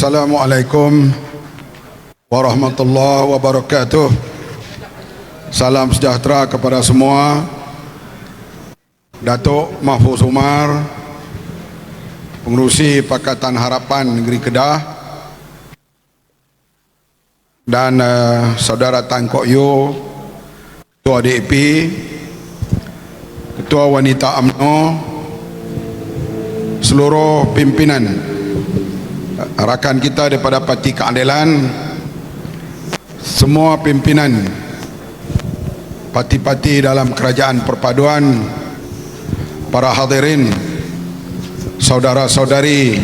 Assalamualaikum warahmatullahi wabarakatuh. Salam sejahtera kepada semua. Datuk Mahfuz Umar, Pengerusi Pakatan Harapan Negeri Kedah, dan Saudara Tan Kok Yew, Ketua DAP, Ketua Wanita UMNO, seluruh pimpinan rakan kita daripada Parti Keadilan, semua pimpinan parti-parti dalam Kerajaan Perpaduan, para hadirin, saudara-saudari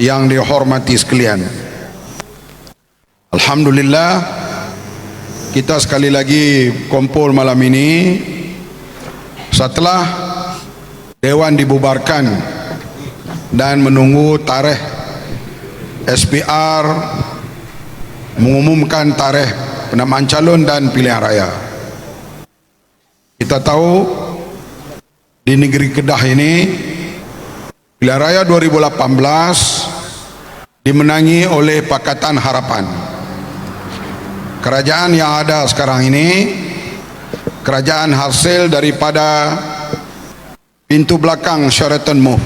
yang dihormati sekalian. Alhamdulillah, kita sekali lagi kumpul malam ini setelah Dewan dibubarkan dan menunggu tarikh SPR mengumumkan tarikh penamaan calon dan pilihan raya. Kita tahu di negeri Kedah ini pilihan raya 2018 dimenangi oleh Pakatan Harapan. Kerajaan yang ada sekarang ini kerajaan hasil daripada pintu belakang Sheraton Move.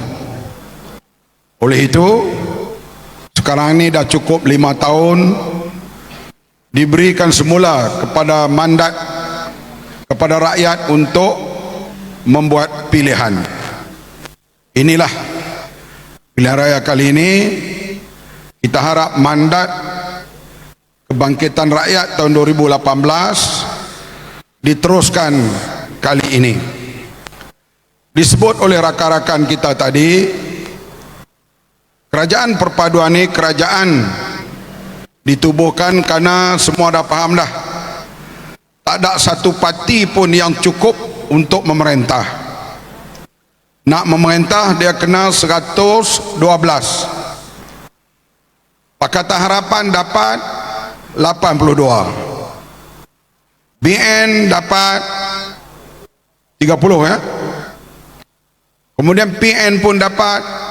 Oleh itu, sekarang ini dah cukup 5 tahun diberikan semula kepada mandat kepada rakyat untuk membuat pilihan. Inilah pilihan raya kali ini. Kita harap mandat kebangkitan rakyat tahun 2018 diteruskan kali ini. Disebut oleh rakan-rakan kita tadi, Kerajaan Perpaduan ini kerajaan ditubuhkan karena semua dah faham dah, tak ada satu parti pun yang cukup untuk memerintah. Nak memerintah dia kena 112. Pakatan Harapan dapat 82, BN dapat 30 ya. Kemudian PN pun dapat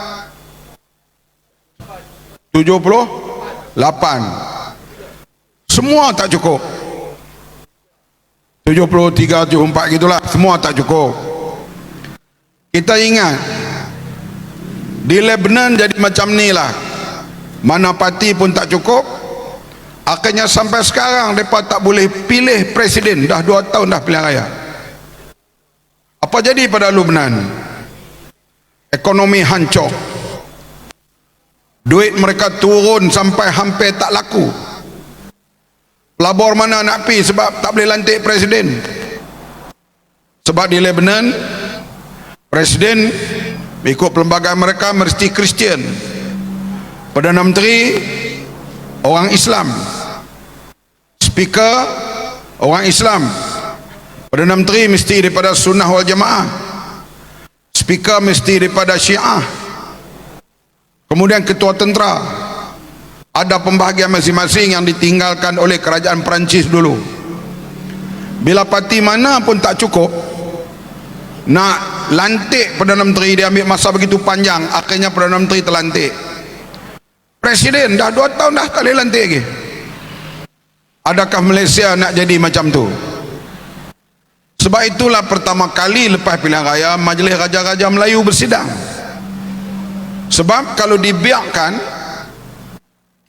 78. Semua tak cukup. 73, 74 gitulah, semua tak cukup. Kita ingat di Lebanon jadi macam ni lah. Mana parti pun tak cukup. Akhirnya sampai sekarang mereka tak boleh pilih presiden. Dah 2 tahun dah pilihan raya. Apa jadi pada Lebanon? Ekonomi hancur. Duit mereka turun sampai hampir tak laku. Pelabur mana nak pi sebab tak boleh lantik presiden. Sebab di Lebanon presiden ikut perlembagaan mereka mesti Kristian, Perdana Menteri orang Islam, speaker orang Islam, Perdana Menteri mesti daripada Sunnah wal Jamaah, speaker mesti daripada Syiah. Kemudian ketua tentera, ada pembahagian masing-masing yang ditinggalkan oleh kerajaan Perancis dulu. Bila parti mana pun tak cukup, nak lantik Perdana Menteri dia ambil masa begitu panjang. Akhirnya Perdana Menteri terlantik. Presiden dah 2 tahun dah tak boleh lantik lagi. Adakah Malaysia nak jadi macam tu? Sebab itulah pertama kali lepas pilihan raya Majlis Raja-Raja Melayu bersidang. Sebab kalau dibiarkan,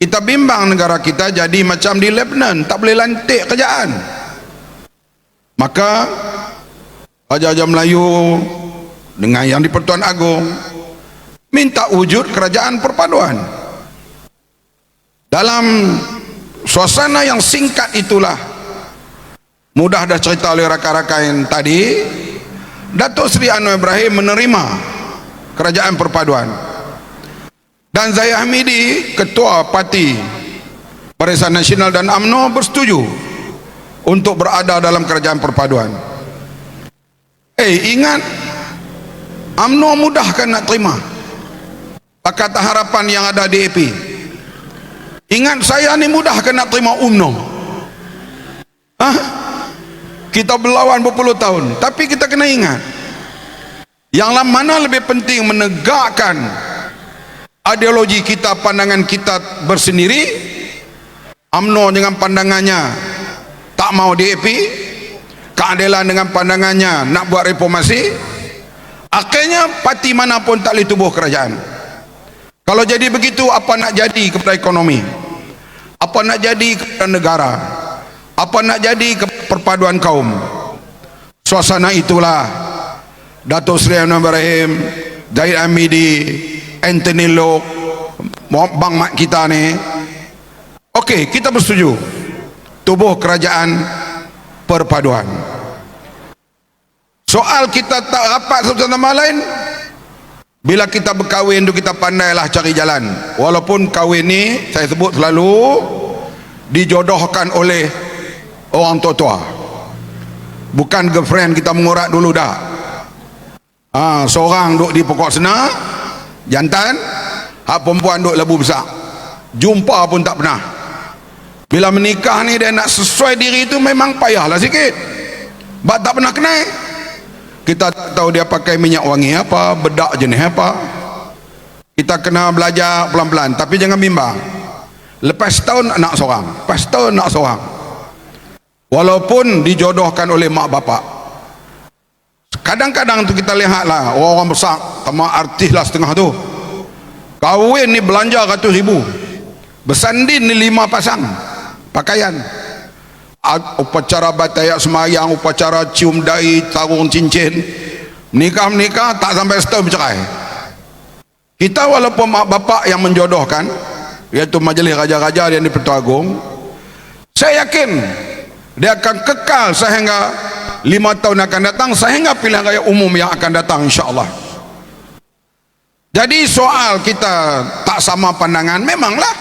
kita bimbang negara kita jadi macam di Lebanon, tak boleh lantik kerajaan. Maka Raja-Raja Melayu dengan yang di Pertuan Agong minta wujud kerajaan perpaduan. Dalam suasana yang singkat itulah, mudah dah cerita oleh rakan-rakan yang tadi, Datuk Seri Anwar Ibrahim menerima kerajaan perpaduan. Dan Zahid Hamidi, Ketua Parti Barisan Nasional dan UMNO bersetuju untuk berada dalam kerajaan perpaduan. Ingat, UMNO mudahkan nak terima Pakatan Harapan yang ada di DAP. Ingat, saya ni mudahkan nak terima UMNO. Kita berlawan berpuluh tahun, tapi kita kena ingat yang mana lebih penting menegakkan Ideologi kita, pandangan kita bersendiri. UMNO dengan pandangannya tak mau DAP, Keadilan dengan pandangannya nak buat reformasi. Akhirnya parti mana pun tak boleh tubuh kerajaan. Kalau jadi begitu, apa nak jadi kepada ekonomi? Apa nak jadi kepada negara? Apa nak jadi kepada perpaduan kaum? Suasana itulah Datuk Seri Anwar Ibrahim, Zahid Hamidi, Anthony Lok, Bang Mat kita ni, okey, kita bersetuju tubuh kerajaan perpaduan. Soal kita tak rapat satu sama lain, bila kita berkahwin tu kita pandailah cari jalan. Walaupun kahwin ni saya sebut selalu dijodohkan oleh orang tua-tua, bukan girlfriend kita mengorak dulu dah. Seorang duduk di pokok sena, jantan, hak perempuan duduk lebu besar, jumpa pun tak pernah. Bila menikah ni dia nak sesuai diri tu memang payahlah sikit, sebab tak pernah kenal. Kita tak tahu dia pakai minyak wangi apa, bedak jenis apa. Kita kena belajar pelan-pelan, tapi jangan bimbang. Lepas setahun nak seorang, lepas setahun nak seorang, walaupun dijodohkan oleh mak bapak. Kadang-kadang tu kita lihatlah orang-orang besar, sama artis lah setengah tu, kahwin ni belanja ratus ribu, bersandin ni 5 pasang pakaian, upacara batayak semayang, upacara cium dahi, tarung cincin, menikah tak sampai setahun bercerai. Kita walaupun mak bapak yang menjodohkan, iaitu majlis raja-raja yang di Pertuan Agong, saya yakin dia akan kekal sehingga 5 tahun akan datang, sehingga pilihan raya umum yang akan datang insya-Allah. Jadi soal kita tak sama pandangan memanglah,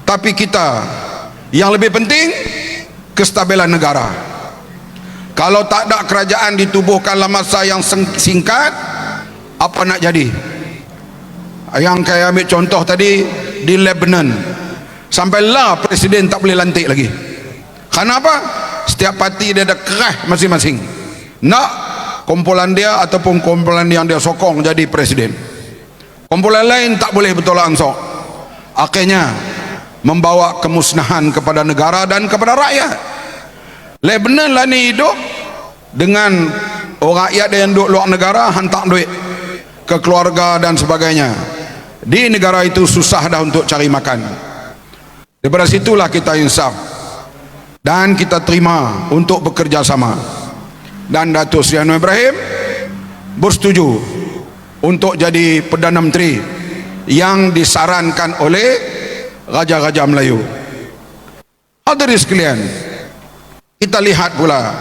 tapi kita yang lebih penting kestabilan negara. Kalau tak ada kerajaan ditubuhkan dalam masa yang singkat, apa nak jadi? Yang saya ambil contoh tadi di Lebanon, sampailah presiden tak boleh lantik lagi. Kenapa? Setiap parti dia ada kerah masing-masing, nak kumpulan dia ataupun kumpulan yang dia sokong jadi presiden. Kumpulan lain tak boleh bertolak ansur. Akhirnya membawa kemusnahan kepada negara dan kepada rakyat. Lebanon lah ni hidup dengan orang rakyat yang duduk luar negara hantar duit ke keluarga dan sebagainya. Di negara itu susah dah untuk cari makan. Daripada situlah kita insaf dan kita terima untuk bekerja sama. Dan Datuk Seri Anwar Ibrahim bersetuju untuk jadi Perdana Menteri yang disarankan oleh Raja-Raja Melayu. Hadirin sekalian, kita lihat pula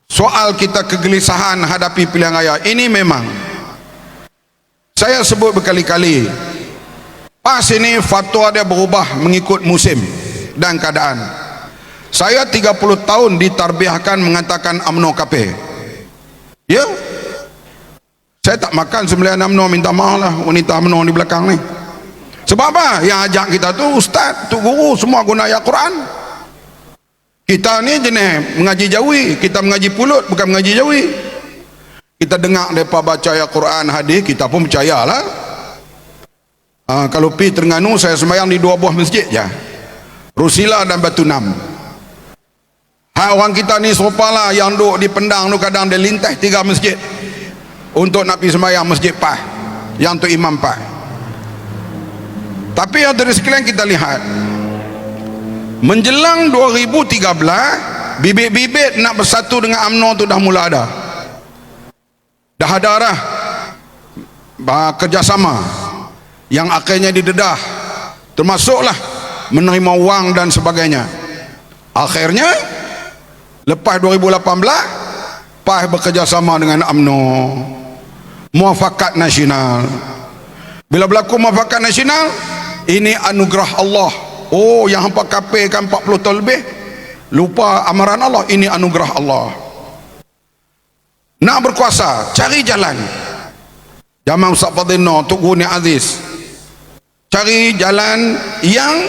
soal kita kegelisahan hadapi pilihan raya ini. Memang saya sebut berkali-kali, PAS ini fatwa dia berubah mengikut musim dan keadaan. Saya 30 tahun ditarbiahkan mengatakan UMNO kafir. Ya, saya tak makan sembelihan UMNO, minta maaf lah wanita UMNO di belakang ni. Sebab apa? Yang ajak kita tu ustaz, tu guru, semua guna ayat Quran. Kita ni jenis mengaji jawi, kita mengaji pulut bukan mengaji jawi. Kita dengar mereka baca ayat Quran, hadis, kita pun percayalah. Kalau pergi Terengganu, saya sembahyang di 2 buah masjid je, Rusila dan Batu Nam. Orang kita ni serupalah yang duduk di Pendang tu, kadang dia lintas 3 masjid untuk nak pergi sembahyang masjid PAS yang tu imam PAS. Tapi yang dari sekalian kita lihat, menjelang 2013, bibit-bibit nak bersatu dengan UMNO tu dah mula ada. Dah ada dah kerjasama yang akhirnya didedah, termasuklah menerima wang dan sebagainya. Akhirnya lepas 2018 PAS bekerjasama dengan UMNO, muafakat nasional. Bila berlaku muafakat nasional, ini anugerah Allah. Oh, yang hampa kafirkan 40 tahun lebih, lupa amaran Allah, ini anugerah Allah. Nak berkuasa, cari jalan. Zaman Ustaz Fadlina, Tok Guru Ni Aziz, cari jalan yang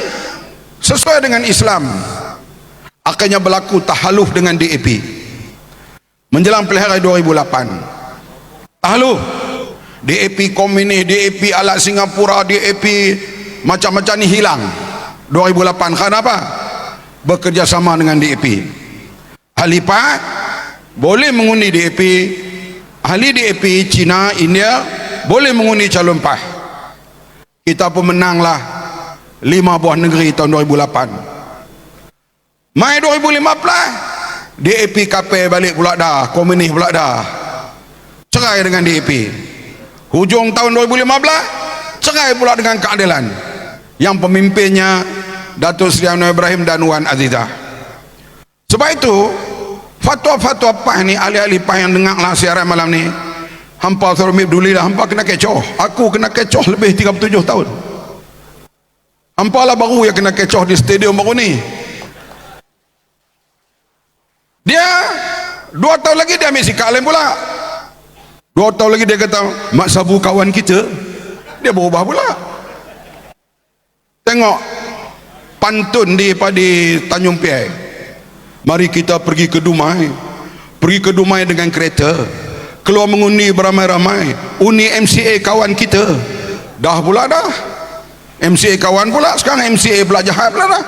sesuai dengan Islam. Akhirnya berlaku tahaluf dengan DAP menjelang pilihan raya 2008. Tahaluf DAP komunis, DAP alat Singapura, DAP macam-macam ni hilang 2008. Kenapa? Bekerjasama dengan DAP. Ahli PAT boleh mengundi DAP, ahli DAP Cina, India boleh mengundi calon PAT. Kita pun menanglah 5 buah negeri tahun 2008. Mai 2015 DAP kapel balik pula dah, komunis pula dah, cerai dengan DAP. Hujung tahun 2015 cerai pula dengan keadilan yang pemimpinnya Datuk Seri Anwar Ibrahim dan Wan Azizah. Sebab itu fatwa-fatwa PAS ni, ahli-ahli PAS yang dengar lah siaran malam ni, hampa suruh peduli lah, hampa kena kecoh. Aku kena kecoh lebih 37 tahun. Hampa lah baru yang kena kecoh di stadium baru ni. Dia 2 tahun lagi dia ambil sikap lain pula. 2 tahun lagi dia kata Mak Sabu kawan kita, dia berubah pula. Tengok pantun di Tanjung Piai, mari kita pergi ke Dumai. Pergi ke Dumai dengan kereta, keluar mengundi beramai-ramai, undi MCA kawan kita. Dah pula dah, MCA kawan pula, sekarang MCA pula jahat pula dah.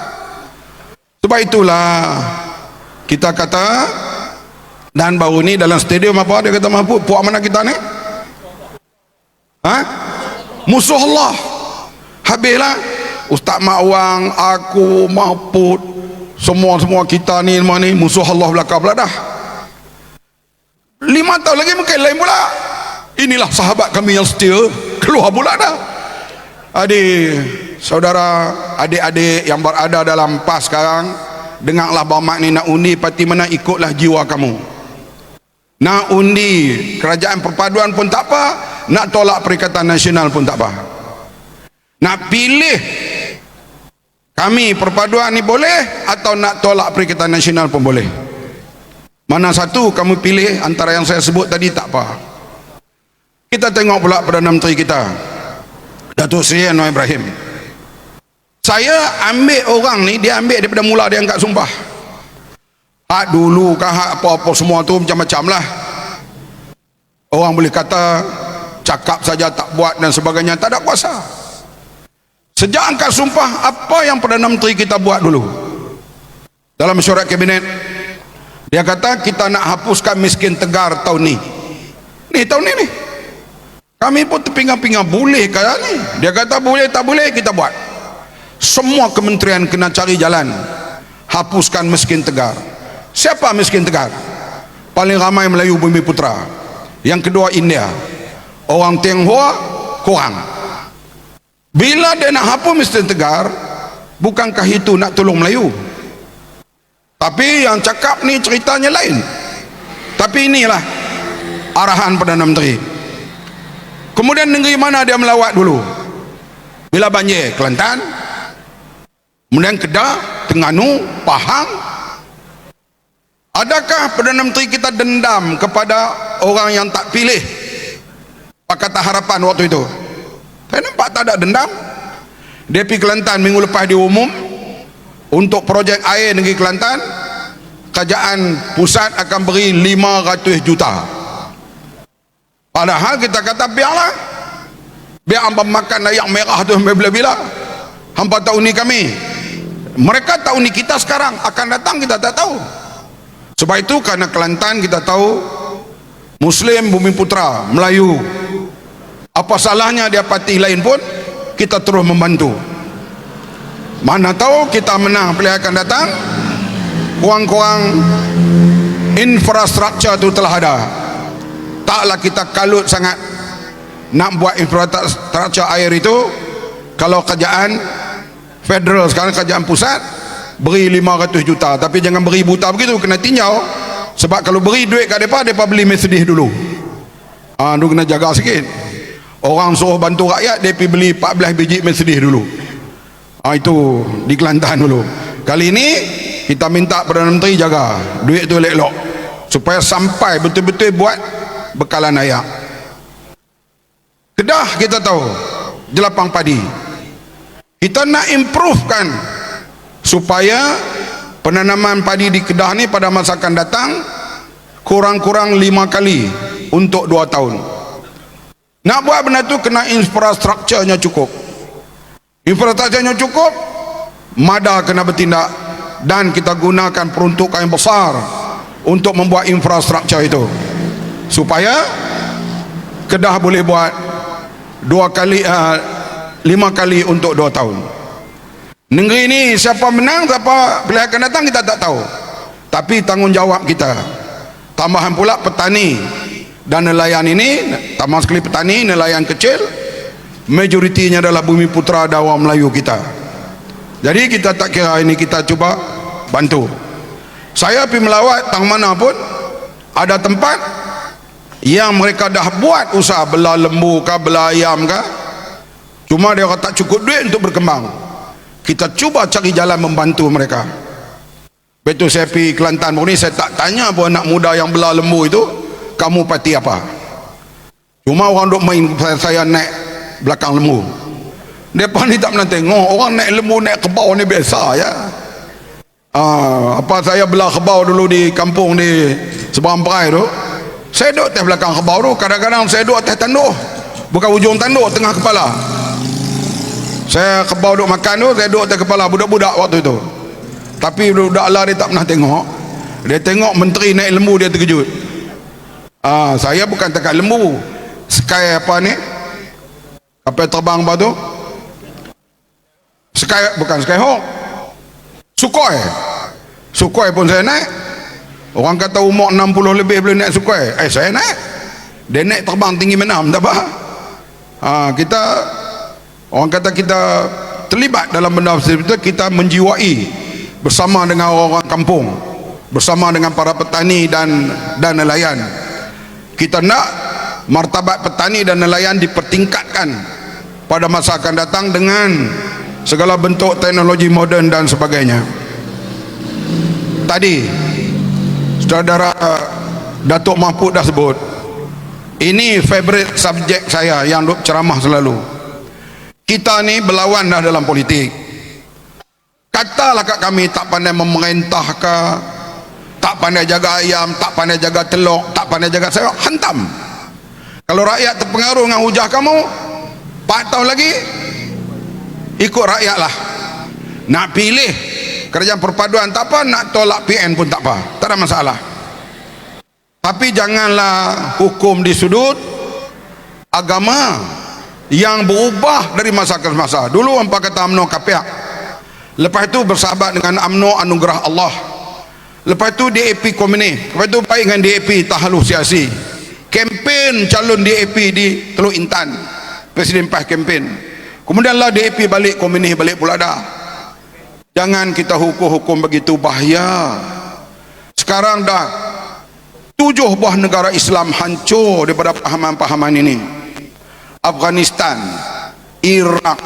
Sebab itulah kita kata, dan baru ni dalam stadium apa dia kata, Mahfud, puak mana kita ni? Musuh Allah. Habislah Ustaz Mak Wang, aku, Mahfud, semua kita ni semua ni musuh Allah belakang pula dah. 5 tahun lagi mungkin lain pula. Inilah sahabat kami yang setia, keluar pula dah. Adik, saudara, adik-adik yang berada dalam PAS sekarang, dengarlah bahawa mak ni nak undi parti mana, ikutlah jiwa kamu. Nak undi kerajaan perpaduan pun tak apa, nak tolak Perikatan Nasional pun tak apa. Nak pilih kami perpaduan ni boleh, atau nak tolak Perikatan Nasional pun boleh. Mana satu kamu pilih antara yang saya sebut tadi tak apa. Kita tengok pula Perdana Menteri kita, Datuk Seri Anwar Ibrahim. Saya ambil orang ni, dia ambil daripada mula dia angkat sumpah. Hak dulu kah, hak apa-apa semua tu macam-macam lah. Orang boleh kata cakap saja tak buat dan sebagainya, tak ada kuasa. Sejak angkat sumpah, apa yang Perdana Menteri kita buat dulu? Dalam mesyuarat kabinet, dia kata kita nak hapuskan miskin tegar tahun ni. Tahun ni. Kami pun terpinga-pinga, boleh kah ni? Dia kata boleh, tak boleh, kita buat. Semua kementerian kena cari jalan hapuskan miskin tegar. Siapa miskin tegar? Paling ramai Melayu Bumi Putra. Yang kedua India. Orang Tionghoa kurang. Bila dia nak hapus miskin tegar, bukankah itu nak tolong Melayu? Tapi yang cakap ni ceritanya lain. Tapi inilah arahan Perdana Menteri. Kemudian negeri mana dia melawat dulu? Bila banjir, Kelantan, kemudian Kedah, Terengganu, Pahang. Adakah Perdana Menteri kita dendam kepada orang yang tak pilih Pakatan Harapan waktu itu? Saya nampak tak ada dendam. Dia pergi Kelantan minggu lepas diumum, untuk projek air negeri Kelantan, kerajaan pusat akan beri 500 juta. Padahal kita kata biarlah, biar hampa makan ayak merah tu sampai bila-bila. Hampa tak undi kami, mereka tak undi kita sekarang, akan datang kita tak tahu. Sebab itu kerana Kelantan kita tahu Muslim Bumi Putra, Melayu, apa salahnya dia parti lain pun kita terus membantu. Mana tahu kita menang pilihan akan datang, kurang-kurang infrastruktur itu telah ada. Taklah kita kalut sangat nak buat infrastruktur air itu. Kalau kerajaan federal sekarang, kerajaan pusat beri 500 juta, tapi jangan beri buta begitu, kena tinjau. Sebab kalau beri duit kat mereka beli Mercedes dulu. Dia kena jaga sikit. Orang suruh bantu rakyat, dia pergi beli 14 biji Mercedes dulu. Itu di Kelantan dulu. Kali ini kita minta Perdana Menteri jaga duit tu elok-elok, supaya sampai betul-betul buat bekalan ayak. Kedah kita tahu jelapang padi. Kita nak improvekan supaya penanaman padi di Kedah ni pada masa akan datang kurang-kurang 5 kali untuk 2 tahun. Nak buat benda tu kena infrastrukturnya cukup. Infrastrukturnya cukup, MADA kena bertindak, dan kita gunakan peruntukan yang besar untuk membuat infrastruktur itu, supaya Kedah boleh buat 5 kali untuk 2 tahun. Negeri ini siapa menang, siapa pilihan akan datang kita tak tahu, tapi tanggungjawab kita. Tambahan pula petani dan nelayan ini, tambah sekali petani, nelayan kecil, majoritinya adalah bumi putera dan orang Melayu kita. Jadi kita tak kira ini, kita cuba bantu. Saya pergi melawat tang mana pun, ada tempat yang mereka dah buat usaha belah lembu kah, belah ayam kah, cuma dia tak cukup duit untuk berkembang. Kita cuba cari jalan membantu mereka. Betul, saya pergi Kelantan pun ni, saya tak tanya pun anak muda yang belah lembu itu, kamu parti apa? Cuma orang duk main saya naik belakang lembu. Mereka ni tak pernah tengok orang naik lembu, naik kebau ni biasa ya. Apa saya belah kebau dulu di kampung di Seberang Perai tu, saya duduk atas belakang kebau tu, kadang-kadang saya duduk atas tanduh, bukan ujung tanduh, tengah kepala. Saya kebau duduk makan tu, saya duduk atas kepala budak-budak waktu itu. Tapi budak lah dia tak pernah tengok. Dia tengok menteri naik lembu, dia terkejut. Saya bukan dekat lembu, sky apa ni, kapal terbang apa tu, sky, bukan Skyhawk, Sukhoi pun saya naik. Orang kata umur 60 lebih boleh naik Sukhoi, saya naik. Dia naik terbang tinggi menam, tak apa. Kita, orang kata kita terlibat dalam benda seperti itu, kita menjiwai bersama dengan orang-orang kampung, bersama dengan para petani dan nelayan. Kita nak martabat petani dan nelayan dipertingkatkan pada masa akan datang dengan segala bentuk teknologi moden dan sebagainya. Tadi saudara Datuk Mahfud dah sebut, ini favorite subjek saya yang duk ceramah selalu. Kita ni berlawan dah dalam politik. Katalah kat kami tak pandai memerintah ke, tak pandai jaga ayam, tak pandai jaga telur, tak pandai jaga sayur, hantam. Kalau rakyat terpengaruh dengan hujah kamu, 4 tahun lagi ikut rakyat lah. Nak pilih kerajaan perpaduan tak apa, nak tolak PN pun tak apa, tak ada masalah. Tapi janganlah hukum di sudut agama yang berubah dari masa ke masa. Dulu hampa kata UMNO kapiak, lepas itu bersahabat dengan UMNO anugerah Allah, lepas itu DAP komunis, lepas itu baik dengan DAP tahalus siasi, kempen calon DAP di Teluk Intan, Presiden PAS kempen, kemudianlah DAP balik komunis, balik pula dah. Jangan kita hukum-hukum begitu, bahaya. Sekarang dah 7 buah negara Islam hancur daripada pahaman-pahaman ini. Afghanistan, Iraq,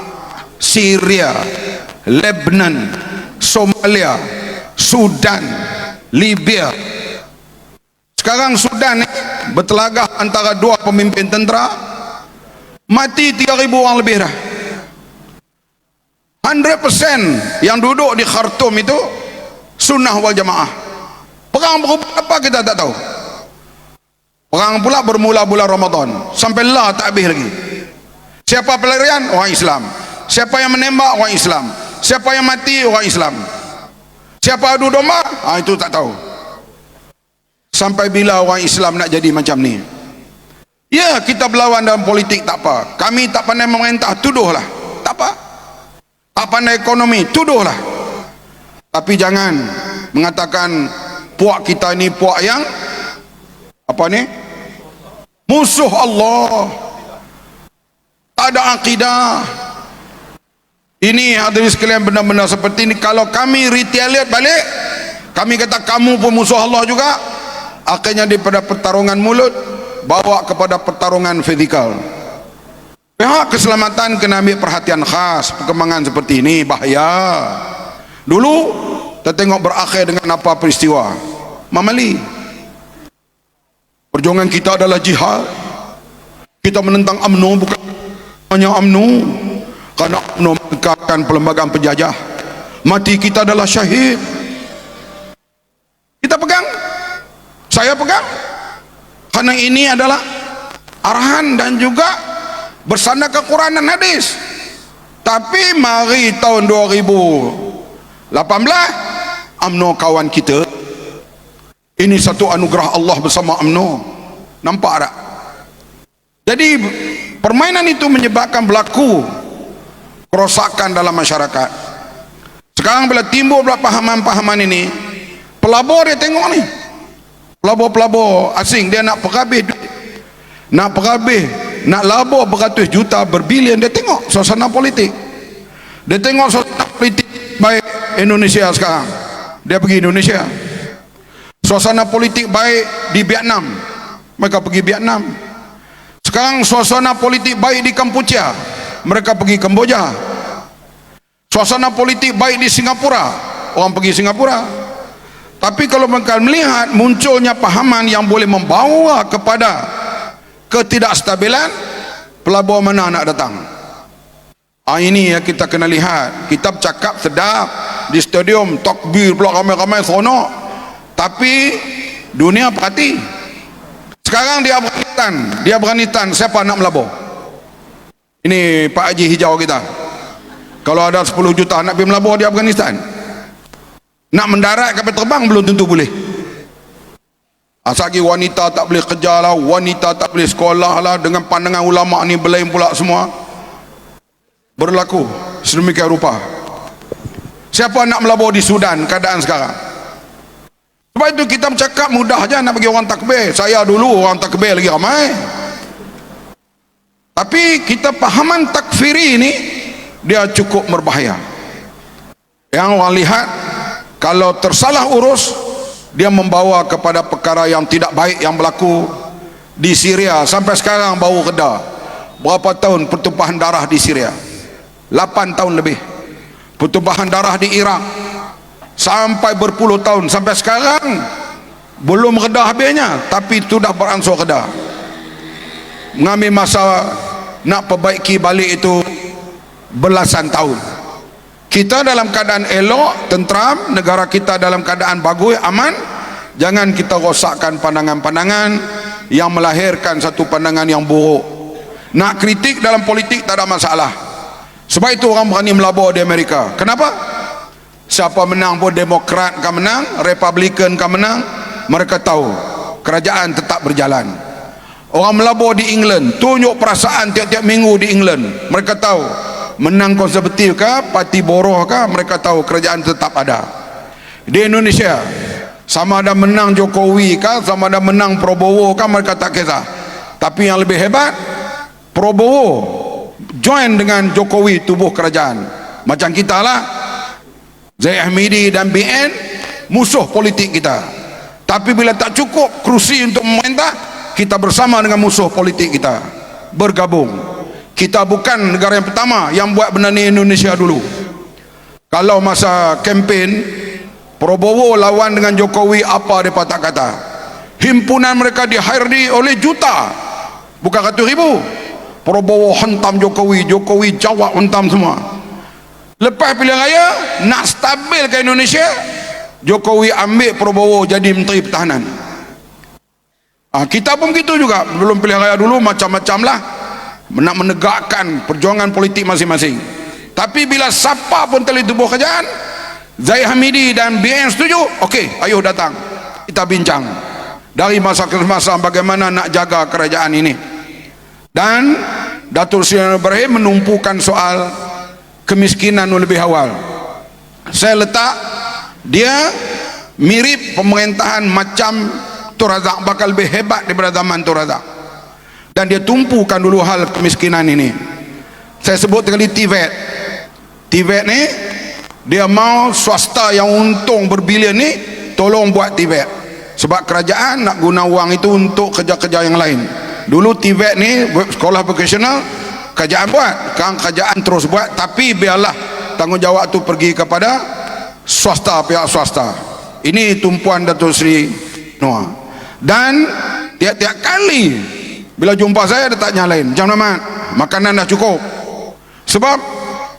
Syria, Lebanon, Somalia, Sudan, Libya. Sekarang Sudan bertelagah antara 2 pemimpin tentera, mati 3,000 orang lebih dah. 100% yang duduk di Khartoum itu sunnah wal jamaah. Perang berubah apa kita tak tahu. Perang pula bermula bulan Ramadan sampai lah tak habis lagi. Siapa pelarian? Orang Islam. Siapa yang menembak? Orang Islam. Siapa yang mati? Orang Islam. Siapa adu domba? Itu tak tahu. Sampai bila orang Islam nak jadi macam ni? Ya, kita berlawan dalam politik tak apa. Kami tak pandai memerintah, tuduhlah, tak apa. Tak pandai ekonomi, tuduhlah. Tapi jangan mengatakan puak kita ni puak yang apa ni, musuh Allah, tak ada akidah. Ini hadirin sekalian, benar-benar seperti ini. Kalau kami retaliate balik, kami kata kamu pun musuh Allah juga, akhirnya daripada pertarungan mulut bawa kepada pertarungan fizikal. Pihak keselamatan kena ambil perhatian khas. Perkembangan seperti ini bahaya. Dulu kita tengok berakhir dengan apa peristiwa Mamali. Perjuangan kita adalah jihad. Kita menentang UMNO, bukan hanya UMNO, karena UMNO menegakkan perlembagaan penjajah. Mati kita adalah syahid. Kita pegang, saya pegang, karena ini adalah arahan dan juga bersandarkan Quran dan hadis. Tapi mari tahun 2018 UMNO kawan kita. Ini satu anugerah Allah bersama UMNO. Nampak tak? Jadi permainan itu menyebabkan berlaku kerosakan dalam masyarakat. Sekarang bila timbul pula pahaman-pahaman ini, pelabur dia tengok ni, pelabur-pelabur asing, dia nak perhabis, nak labur beratus juta, berbilion. Dia tengok suasana politik, dia tengok suasana politik baik Indonesia sekarang, dia pergi Indonesia. Suasana politik baik di Vietnam, mereka pergi Vietnam. Sekarang suasana politik baik di Kampuchea, mereka pergi Kamboja. Suasana politik baik di Singapura, orang pergi Singapura. Tapi kalau mereka melihat munculnya pahaman yang boleh membawa kepada ketidakstabilan, pelabur mana nak datang? Ini yang kita kena lihat. Kita bercakap sedap di stadium, takbir pula ramai-ramai seronok, tapi dunia perhati. Sekarang di Afghanistan siapa nak melabur? Ini Pak Haji Hijau kita, kalau ada 10 juta nak pergi melabur di Afghanistan, nak mendarat kapal terbang belum tentu boleh. Asal wanita tak boleh kerja lah, wanita tak boleh sekolah lah, dengan pandangan ulama ni berlain pula semua. Berlaku sedemikian rupa. Siapa nak melabur di Sudan keadaan sekarang? Sebab itu kita bercakap mudah je nak bagi orang takbir. Saya dulu orang takbir lagi ramai. Tapi kita pahaman takfiri ini dia cukup berbahaya. Yang orang lihat kalau tersalah urus, dia membawa kepada perkara yang tidak baik yang berlaku di Syria. Sampai sekarang baru reda. Berapa tahun pertumpahan darah di Syria? 8 tahun lebih. Pertumpahan darah di Iraq sampai berpuluh tahun, sampai sekarang belum reda habisnya, tapi sudah beransur reda. Mengambil masa nak perbaiki balik itu belasan tahun. Kita dalam keadaan elok, tentram, negara kita dalam keadaan bagus, aman. Jangan kita rosakkan pandangan-pandangan yang melahirkan satu pandangan yang buruk. Nak kritik dalam politik tak ada masalah. Sebab itu orang berani melabur di Amerika. Kenapa? Siapa menang pun, Demokrat kan menang, Republican kan menang, mereka tahu kerajaan tetap berjalan. Orang melabur di England, tunjuk perasaan tiap-tiap minggu di England, mereka tahu menang Konservatif kah, Parti Buruh kah, mereka tahu kerajaan tetap ada. Di Indonesia, sama ada menang Jokowi kah, sama ada menang Prabowo kah, mereka tak kisah. Tapi yang lebih hebat, Prabowo join dengan Jokowi tubuh kerajaan. Macam kita lah, Zaid Hamidi dan BN musuh politik kita. Tapi bila tak cukup kerusi untuk memerintah, kita bersama dengan musuh politik kita, bergabung. Kita bukan negara yang pertama yang buat benda ni. Indonesia dulu, kalau masa kempen Prabowo lawan dengan Jokowi, apa mereka tak kata? Himpunan mereka dihadiri oleh juta, bukan ratus ribu. Prabowo hentam Jokowi, Jokowi jawab hentam semua. Lepas pilihan raya, nak stabil ke Indonesia, Jokowi ambil Prabowo jadi Menteri Pertahanan. Kita pun begitu juga. Belum pilihan raya dulu macam-macam lah, nak menegakkan perjuangan politik masing-masing. Tapi bila siapa pun telah tubuh kerajaan, Zaid Hamidi dan BN setuju, okey, ayo datang, kita bincang dari masa ke masa bagaimana nak jaga kerajaan ini. Dan Datuk Seri Ibrahim menumpukan soal kemiskinan lebih awal. Saya letak dia mirip pemerintahan macam Tun Razak, bakal lebih hebat daripada zaman Tun Razak. Dan dia tumpukan dulu hal kemiskinan ini. Saya sebut sekali TVET. TVET ni dia mau swasta yang untung berbilion ni tolong buat TVET, sebab kerajaan nak guna wang itu untuk kerja-kerja yang lain. Dulu TVET ni sekolah vocasional kerajaan buat, sekarang kerajaan terus buat, tapi biarlah tanggungjawab tu pergi kepada swasta, pihak swasta. Ini tumpuan Datuk Seri Noah. Dan tiap-tiap kali bila jumpa saya, dia tak nyalain, jangan amat, makanan dah cukup. Sebab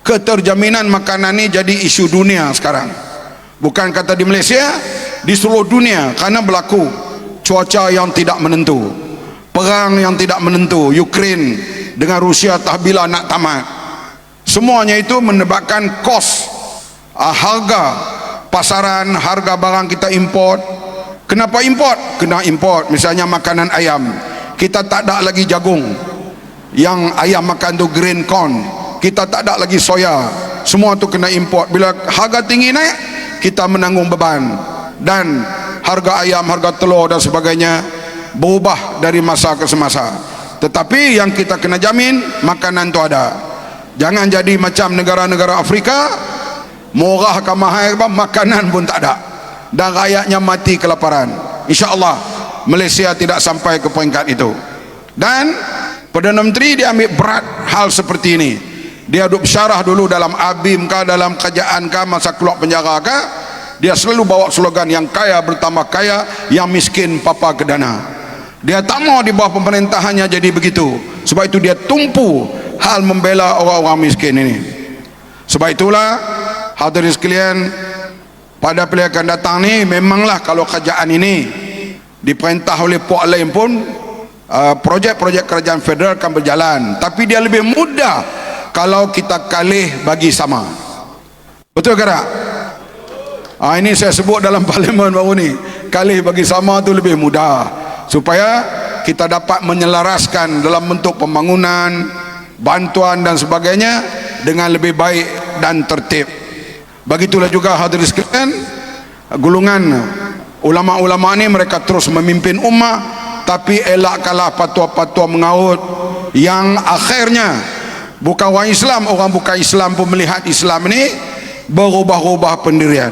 keterjaminan makanan ni jadi isu dunia sekarang, bukan kata di Malaysia, di seluruh dunia. Kerana berlaku cuaca yang tidak menentu, perang yang tidak menentu, Ukraine dengan Rusia tahbila nak tamat. Semuanya itu menyebabkan kos harga pasaran, harga barang kita import. Kenapa import? Kena import misalnya makanan ayam, kita tak ada lagi jagung, yang ayam makan tu green corn, kita tak ada lagi soya, semua tu kena import. Bila harga tinggi naik, kita menanggung beban. Dan harga ayam, harga telur dan sebagainya berubah dari masa ke semasa. Tetapi yang kita kena jamin, makanan tu ada. Jangan jadi macam negara-negara Afrika, murah ke mahal ke, makanan pun tak ada dan rakyatnya mati kelaparan. InsyaAllah Malaysia tidak sampai ke peringkat itu. Dan Perdana Menteri dia ambil berat hal seperti ini. Dia duduk syarah dulu dalam ABIM kah, dalam kerajaan kah, masa keluar penjara kah, dia selalu bawa slogan yang kaya bertambah kaya, yang miskin papa ke dana. Dia tak mau di bawah pemerintahannya jadi begitu. Sebab itu dia tumpu hal membela orang-orang miskin ini. Sebab itulah hadirin sekalian, pada pilihan akan datang ni memanglah kalau kerajaan ini diperintah oleh puak lain pun, projek-projek kerajaan federal akan berjalan, tapi dia lebih mudah kalau kita kalih bagi sama. Betul ke tak? Ini saya sebut dalam parlimen baru ni, kalih bagi sama tu lebih mudah, supaya kita dapat menyelaraskan dalam bentuk pembangunan, bantuan dan sebagainya dengan lebih baik dan tertib. Begitulah juga hadirin sekalian, golongan ulama-ulama ni mereka terus memimpin ummah, tapi elakkanlah fatwa-fatwa mengaut yang akhirnya bukan orang Islam, orang bukan Islam pun melihat Islam ni berubah-ubah pendirian.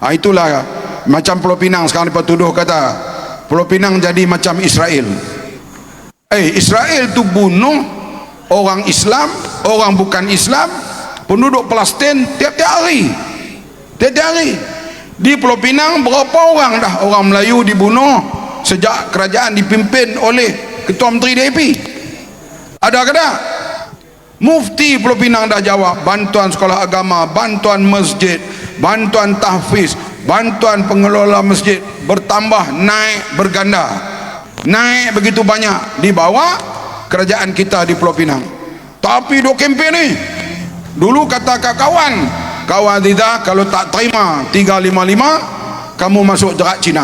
Itulah macam Pulau Pinang sekarang mereka tuduh kata Pulau Pinang jadi macam Israel. Israel tu bunuh orang Islam, orang bukan Islam, penduduk Palestin tiap-tiap hari. Di Pulau Pinang berapa orang dah orang Melayu dibunuh sejak kerajaan dipimpin oleh Ketua Menteri DAP? Ada ke tak? Mufti Pulau Pinang dah jawab, bantuan sekolah agama, bantuan masjid, bantuan tahfiz, bantuan pengelola masjid bertambah, naik berganda, naik begitu banyak di bawah kerajaan kita di Pulau Pinang. Tapi duk kempen ni, dulu kata kawan Dida, kalau tak terima 355 kamu masuk jerat Cina.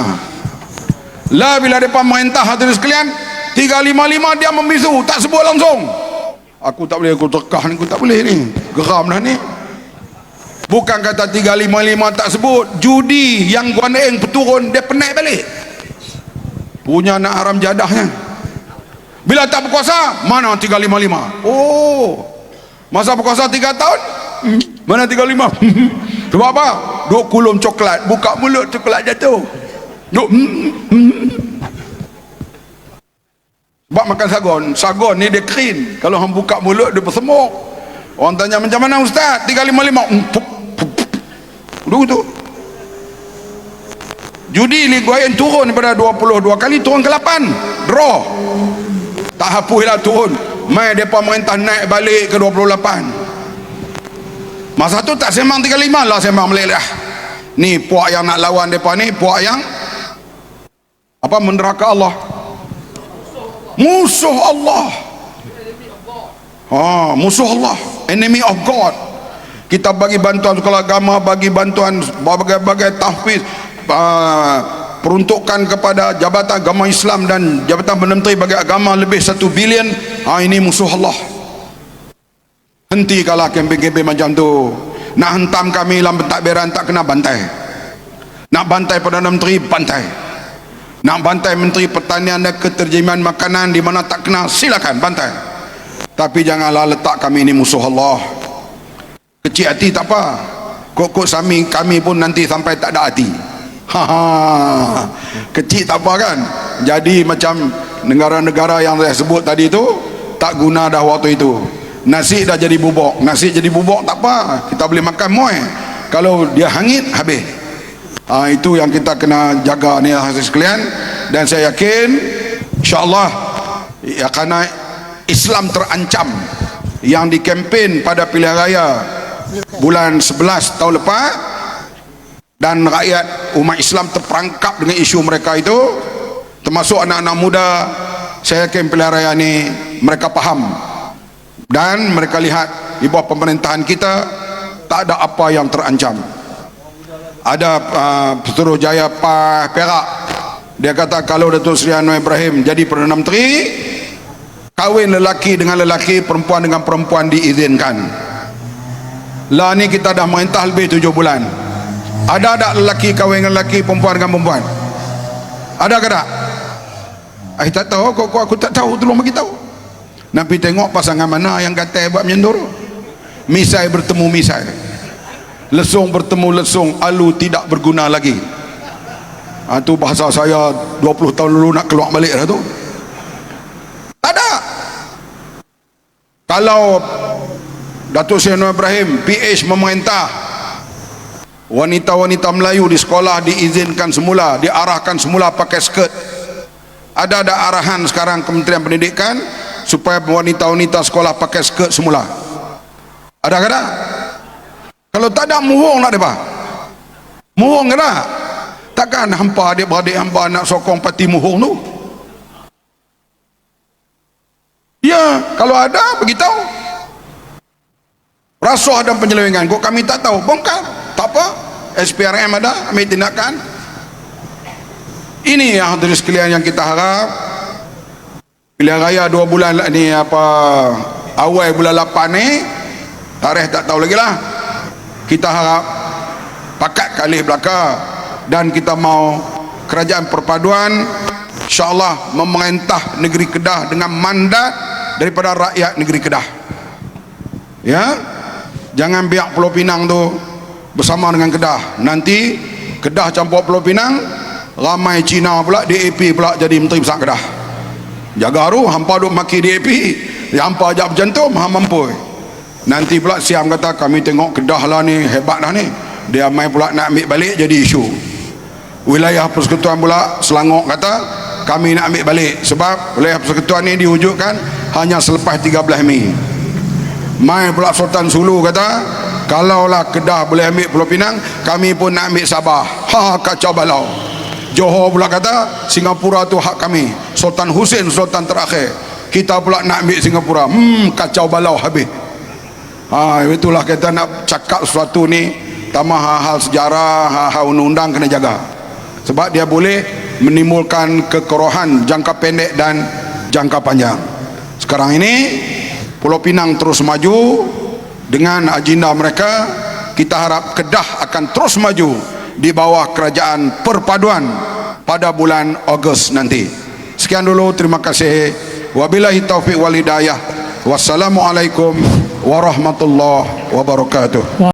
Lah bila depan merintah hadirin sekalian 355 dia membisu, tak sebut langsung. Aku tak boleh, aku terkah ni, aku tak boleh ni, geram dah ni. Bukan kata 355 tak sebut, judi yang Guan Eng peturun dia penaik balik, punya nak haram jadahnya. Bila tak berkuasa, mana 355? Oh, masa berkuasa 3 tahun, mana 35? Sebab apa? Duk kulum coklat, buka mulut coklat jatuh. Duk sebab makan sagon ni dia clean, kalau hang buka mulut dia bersemuk. Orang tanya macam mana ustaz 355, dulu tu judi Li Guayan turun daripada 22 kali turun ke 8, draw, tak hapus lah turun, mai depa merintah naik balik ke 28. Masa tu tak sembang 35 lah, sembang Melayu lah. Ni puak yang nak lawan depa ni, puak yang apa, menderaka Allah, musuh Allah. Musuh Allah, enemy of God. Kita bagi bantuan sekolah agama, bagi bantuan berbagai-bagai tahfiz, peruntukan kepada Jabatan Agama Islam dan Jabatan Perdana Menteri bagi agama lebih 1 bilion. Ini musuh Allah. Hentikanlah kempen-kempen macam tu. Nak hentam kami dalam pentadbiran tak kena bantai. Nak bantai Perdana Menteri, bantai. Nak bantai Menteri Pertanian dan Keterjemian Makanan di mana tak kena, silakan bantai. Tapi janganlah letak kami ini musuh Allah. Kecil hati tak apa, kok kami pun nanti sampai tak ada hati. Kecil tak apa kan. Jadi macam negara-negara yang saya sebut tadi tu, tak guna dah waktu itu. Nasi dah jadi bubuk, nasi jadi bubuk tak apa, kita boleh makan muai. Kalau dia hangit, habis. Itu yang kita kena jaga ni hasil sekalian. Dan saya yakin insyaAllah ya, kerana Islam terancam yang dikempen pada pilihan raya bulan 11 tahun lepas, dan rakyat umat Islam terperangkap dengan isu mereka itu, termasuk anak-anak muda. Saya yakin pilihan raya ni mereka faham Dan mereka lihat di bawah pemerintahan kita tak ada apa yang terancam. Ada Putrajaya Perak, dia kata kalau Datuk Seri Anwar Ibrahim jadi Perdana Menteri, kahwin lelaki dengan lelaki, perempuan dengan perempuan diizinkan. Lah ni kita dah merintah lebih 7 bulan. Ada tak lelaki kahwin dengan lelaki, perempuan dengan perempuan? Ada ke tak? Tak tahu, aku tak tahu, tolong bagi tahu. Nak pergi tengok pasangan mana yang kata buat macam tu. Misai bertemu misai, lesung bertemu lesung, alu tidak berguna lagi. Tu bahasa saya 20 tahun dulu nak keluar balik dah tu. Tak ada. Kalau Datuk Seri Anwar Ibrahim PH memerintah, wanita-wanita Melayu di sekolah diizinkan semula, diarahkan semula pakai skirt. Ada arahan sekarang Kementerian Pendidikan supaya wanita-wanita sekolah pakai skirt semula. Ada ke tak? Kalau tak ada, muhung nak apa? Muhung ke tak? Takkan hampa adik-beradik hampa nak sokong parti muhung tu? Ya, kalau ada, beritahu. Rasuah dan penyelewengan, kok kami tak tahu, bongkar. Tak apa, SPRM ada, ambil tindakan. Ini yang hadirin sekalian yang kita harap. Pilihan raya 2 bulan ni, awal bulan 8 ni, tarikh tak tahu lagi lah. Kita harap pakat kalih belaka, dan kita mau kerajaan perpaduan insyaAllah memerintah negeri Kedah dengan mandat daripada rakyat negeri Kedah. Ya, jangan biar Pulau Pinang tu bersama dengan Kedah. Nanti Kedah campur Pulau Pinang, ramai Cina pula, DAP pula jadi Menteri Besar Kedah. Jaga tu, hampa duk maki DAP, hampa ajak berjantum, hampa mampu. Nanti pula Siam kata kami tengok Kedah lah ni hebat dah ni, dia main pula nak ambil balik jadi isu. Wilayah Persekutuan pula Selangor kata kami nak ambil balik, sebab wilayah Persekutuan ni diwujudkan hanya selepas 13 Mei. Mai pula Sultan Sulu kata kalaulah Kedah boleh ambil Pulau Pinang, kami pun nak ambil Sabah. Kacau balau. Johor pula kata Singapura tu hak kami, Sultan Hussein sultan terakhir, kita pula nak ambil Singapura. Kacau balau habis. Itulah kita nak cakap sesuatu ni, tambah hal-hal sejarah, hal-hal undang-undang kena jaga, sebab dia boleh menimbulkan kekerohan jangka pendek dan jangka panjang. Sekarang ini Pulau Pinang terus maju dengan agenda mereka. Kita harap Kedah akan terus maju di bawah kerajaan perpaduan pada bulan Ogos nanti. Sekian dulu, terima kasih. Wabillahi taufiq wal hidayah. Wassalamualaikum warahmatullahi wabarakatuh.